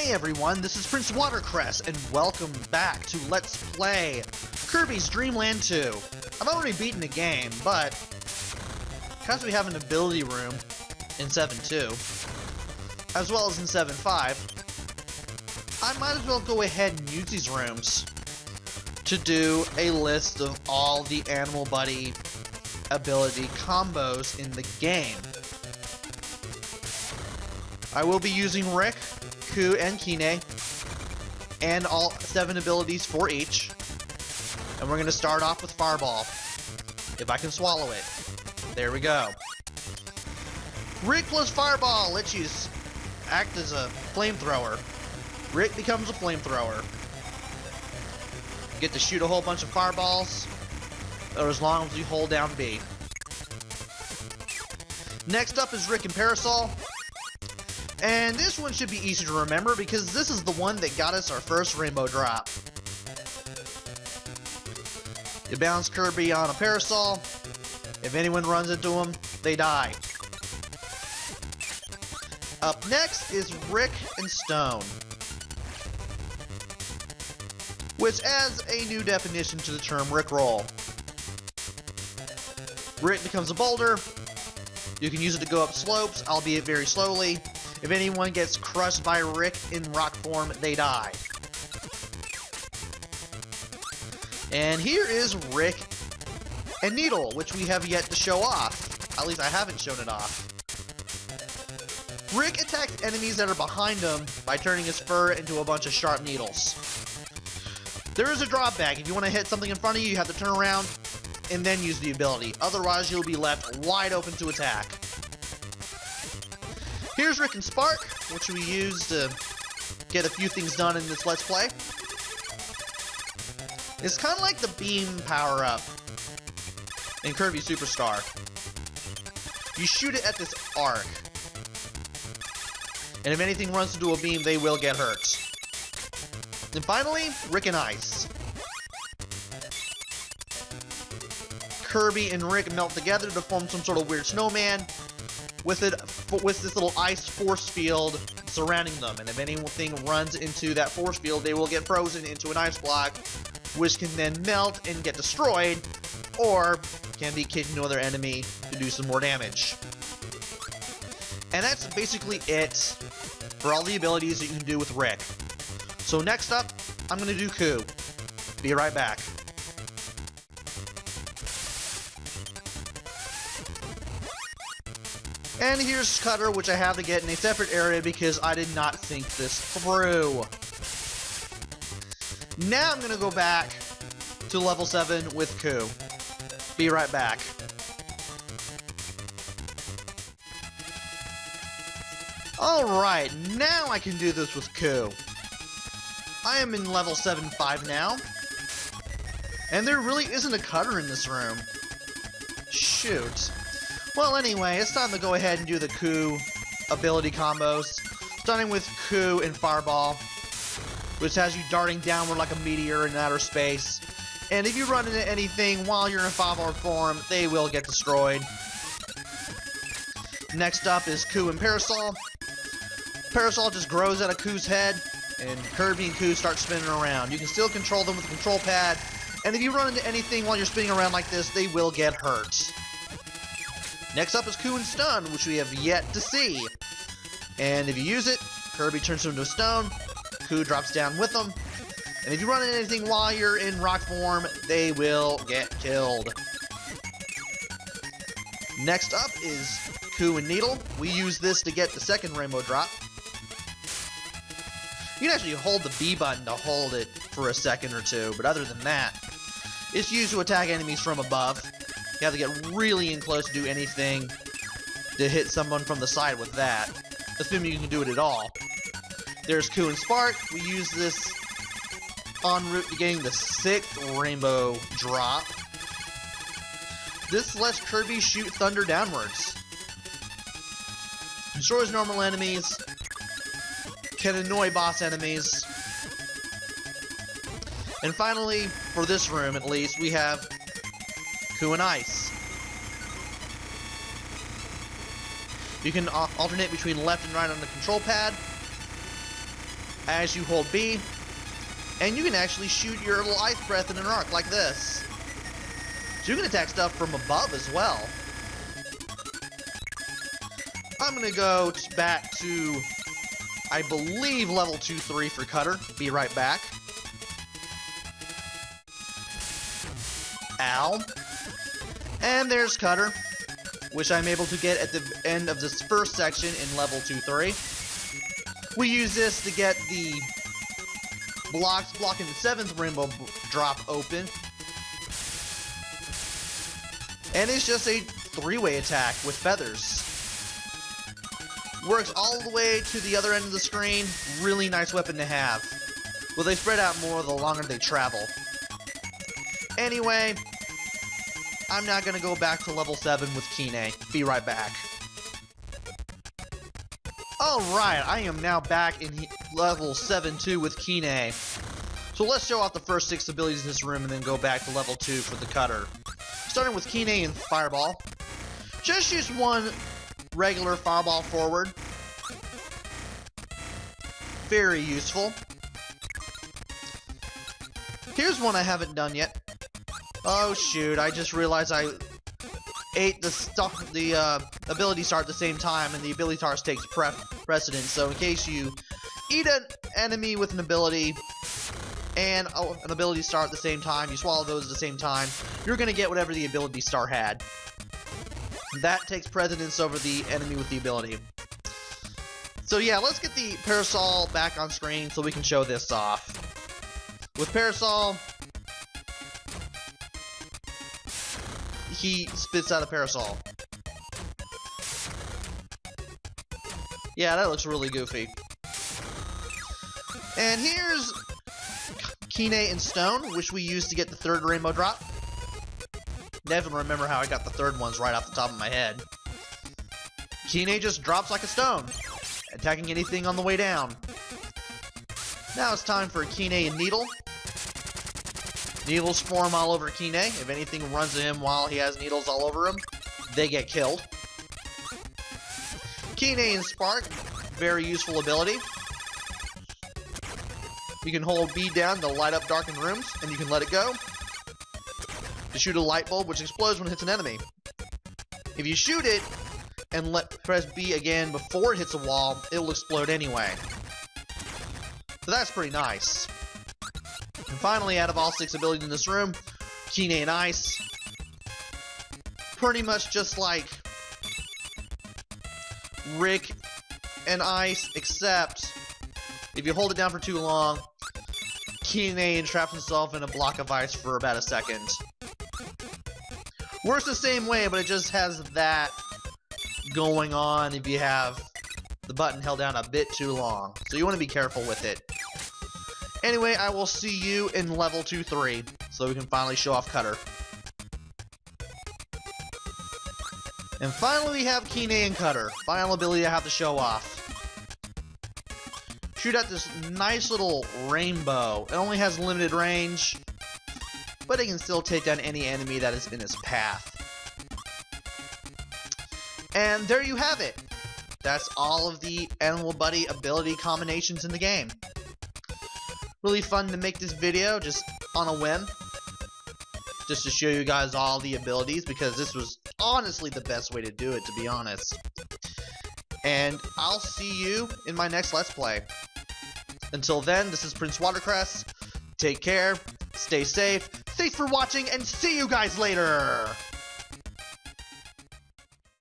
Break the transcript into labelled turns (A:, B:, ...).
A: Hey everyone, this is Prince Watercress, and welcome back to Let's Play Kirby's Dream Land 2. I've already beaten the game, but because we have an ability room in 7.2, as well as in 7.5, I might as well go ahead and use these rooms to do a list of all the Animal Buddy ability combos in the game. I will be using Rick, Ku, and Kine, and all 7 abilities for each. And we're going to start off with Fireball, if I can swallow it. There we go. Rick plus Fireball lets you act as a flamethrower. Rick becomes a flamethrower. You get to shoot a whole bunch of fireballs, or as long as you hold down B. Next up is Rick and Parasol. And this one should be easy to remember because this is the one that got us our first rainbow drop. You bounce Kirby on a Parasol. If anyone runs into him, they die. Up next is Rick and Stone, which adds a new definition to the term Rickroll. Rick becomes a boulder. You can use it to go up slopes, albeit very slowly. If anyone gets crushed by Rick in rock form, they die. And here is Rick and Needle, which we have yet to show off. At least I haven't shown it off. Rick attacks enemies that are behind him by turning his fur into a bunch of sharp needles. There is a drawback. If you want to hit something in front of you, you have to turn around and then use the ability. Otherwise, you'll be left wide open to attack. Here's Rick and Spark, which we use to get a few things done in this Let's Play. It's kind of like the beam power-up in Kirby Superstar. You shoot it at this arc, and if anything runs into a beam, they will get hurt. And finally, Rick and Ice. Kirby and Rick melt together to form some sort of weird snowman with this little ice force field surrounding them, and if anything runs into that force field, they will get frozen into an ice block, which can then melt and get destroyed, or can be kicked into another enemy to do some more damage. And that's basically it for all the abilities that you can do with Rick. So next up, I'm going to do Ku. Be right back. And here's Cutter, which I have to get in a separate area because I did not think this through. Now I'm going to go back to level 7 with Ku. Be right back. Alright, now I can do this with Ku. I am in level 7.5 now. And there really isn't a Cutter in this room. Shoot. Well, anyway, it's time to go ahead and do the Ku ability combos, starting with Ku and Fireball, which has you darting downward like a meteor in outer space. And if you run into anything while you're in Fireball form, they will get destroyed. Next up is Ku and Parasol. Parasol just grows out of Ku's head, and Kirby and Ku start spinning around. You can still control them with the control pad, and if you run into anything while you're spinning around like this, they will get hurt. Next up is Ku and Stun, which we have yet to see. And if you use it, Kirby turns him into a stone, Ku drops down with him, and if you run into anything while you're in rock form, they will get killed. Next up is Ku and Needle. We use this to get the second rainbow drop. You can actually hold the B button to hold it for a second or two, but other than that, it's used to attack enemies from above. You have to get really in close to do anything to hit someone from the side with that, assuming you can do it at all. There's Ku and Spark. We use this en route to getting the 6th rainbow drop. This lets Kirby shoot thunder downwards. Destroys normal enemies. Can annoy boss enemies. And finally, for this room at least, we have Ku and Ice. You can alternate between left and right on the control pad. as you hold B, and you can actually shoot your little ice breath in an arc like this. So you can attack stuff from above as well. I'm gonna go back to, I believe, level 2-3 for Cutter. Be right back. Ow. And there's Cutter, which I'm able to get at the end of this first section in level 2-3. We use this to get the blocks blocking the 7th rainbow drop open. And it's just a 3-way attack with feathers. Works all the way to the other end of the screen. Really nice weapon to have. Well, they spread out more the longer they travel. Anyway, I'm now going to go back to level 7 with Kine. Be right back. Alright, I am now back in level 7-2 with Kine. So let's show off the first 6 abilities in this room and then go back to level 2 for the Cutter. Starting with Kine and Fireball. Just use one regular Fireball forward. Very useful. Here's one I haven't done yet. Oh shoot, I just realized I ate the ability star at the same time, and the ability stars takes precedence. So in case you eat an enemy with an ability and an ability star at the same time, you swallow those at the same time, you're gonna get whatever the ability star had. That takes precedence over the enemy with the ability. So yeah, let's get the Parasol back on screen so we can show this off. With Parasol, he spits out a Parasol. Yeah, that looks really goofy. And here's Kine and Stone, which we used to get the 3rd rainbow drop. Never remember how I got the 3rd ones right off the top of my head. Kine just drops like a stone, attacking anything on the way down. Now it's time for Kine and Needle. Needles form all over Kine. If anything runs at him while he has needles all over him, they get killed. Kine and Spark, very useful ability. You can hold B down to light up darkened rooms, and you can let it go to shoot a light bulb, which explodes when it hits an enemy. If you shoot it and press B again before it hits a wall, it'll explode anyway. So that's pretty nice. And finally, out of all 6 abilities in this room, Kine and Ice. Pretty much just like Rick and Ice, except if you hold it down for too long, Kine traps himself in a block of ice for about a second. Works the same way, but it just has that going on if you have the button held down a bit too long. So you want to be careful with it. Anyway, I will see you in level 2-3, so we can finally show off Cutter. And finally we have Kine and Cutter. Final ability I have to show off. Shoot at this nice little rainbow. It only has limited range, but it can still take down any enemy that is in its path. And there you have it. That's all of the Animal Buddy ability combinations in the game. Really fun to make this video just on a whim, just to show you guys all the abilities, because this was honestly the best way to do it, to be honest. And I'll see you in my next Let's Play. Until then, this is Prince Watercress. Take care, stay safe, thanks for watching, and see you guys later!